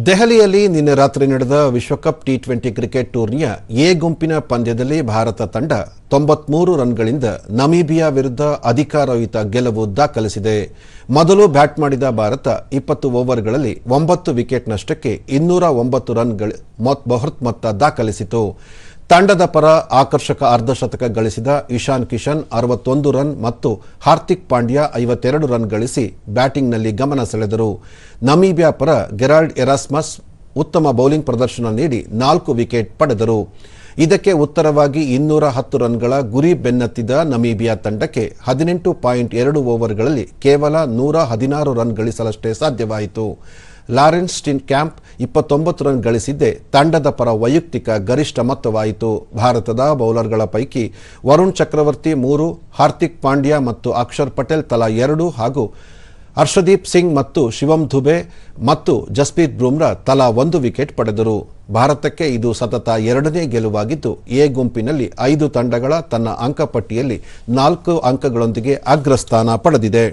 ದೆಹಲಿಯಲ್ಲಿ ನಿನ್ನೆ ರಾತ್ರಿ ನಡೆದ ವಿಶ್ವಕಪ್ ಟಿ20 ಕ್ರಿಕೆಟ್ ಟೂರ್ನಿಯ ಎ ಗುಂಪಿನ ಪಂದ್ಯದಲ್ಲಿ ಭಾರತ ತಂಡ 93 ರನ್ಗಳಿಂದ ನಮೀಬಿಯಾ ವಿರುದ್ಧ ಅಧಿಕಾರಯುತ ಗೆಲುವು ದಾಖಲಿಸಿದೆ. ಮೊದಲು ಬ್ಯಾಟ್ ಮಾಡಿದ ಭಾರತ 20 ಓವರ್ಗಳಲ್ಲಿ 9 ವಿಕೆಟ್ ನಷ್ಟಕ್ಕೆ 209 ರನ್ಗಳ ಬೃಹತ್ ಮೊತ್ತ ದಾಖಲಿಸಿತು. ತಂಡದ ಪರ ಆಕರ್ಷಕ ಅರ್ಧಶತಕ ಗಳಿಸಿದ ಇಶಾನ್ ಕಿಶನ್ 61 ರನ್ ಮತ್ತು ಹಾರ್ದಿಕ್ ಪಾಂಡ್ಯ 52 ರನ್ ಗಳಿಸಿ ಬ್ಯಾಟಿಂಗ್ನಲ್ಲಿ ಗಮನ ಸೆಳೆದರು. ನಮೀಬಿಯಾ ಪರ ಗೆರಾಲ್ಡ್ ಎರಾಸ್ಮಸ್ ಉತ್ತಮ ಬೌಲಿಂಗ್ ಪ್ರದರ್ಶನ ನೀಡಿ 4 ವಿಕೆಟ್ ಪಡೆದರು. ಇದಕ್ಕೆ ಉತ್ತರವಾಗಿ 210 ರನ್ಗಳ ಗುರಿ ಬೆನ್ನತ್ತಿದ ನಮೀಬಿಯಾ ತಂಡಕ್ಕೆ 18.2 ಓವರ್ಗಳಲ್ಲಿ ಕೇವಲ 116 ರನ್ ಗಳಿಸಲಷ್ಟೇ ಸಾಧ್ಯವಾಯಿತು. ಲಾರೆನ್ಸ್ ಸ್ಟಿನ್ಕ್ಯಾಂಪ್ 29 ರನ್ ಗಳಿಸಿದ್ದೇ ತಂಡದ ಪರ ವೈಯಕ್ತಿಕ ಗರಿಷ್ಠ ಮೊತ್ತವಾಯಿತು. ಭಾರತದ ಬೌಲರ್ಗಳ ಪೈಕಿ ವರುಣ್ ಚಕ್ರವರ್ತಿ 3, ಹಾರ್ದಿಕ್ ಪಾಂಡ್ಯ ಮತ್ತು ಅಕ್ಷರ್ ಪಟೇಲ್ ತಲಾ 2 ಹಾಗೂ ಹರ್ಷದೀಪ್ ಸಿಂಗ್ ಮತ್ತು ಶಿವಮ್ ದುಬೆ ಮತ್ತು ಜಸ್ಪ್ರೀತ್ ಬುಮ್ರಾ ತಲಾ 1 ವಿಕೆಟ್ ಪಡೆದರು. ಭಾರತಕ್ಕೆ ಇದು ಸತತ 2ನೇ ಗೆಲುವಾಗಿದ್ದು ಎ ಗುಂಪಿನಲ್ಲಿ 5 ತಂಡಗಳ ತನ್ನ ಅಂಕಪಟ್ಟಿಯಲ್ಲಿ 4 ಅಂಕಗಳೊಂದಿಗೆ ಅಗ್ರಸ್ಥಾನ ಪಡೆದಿದೆ.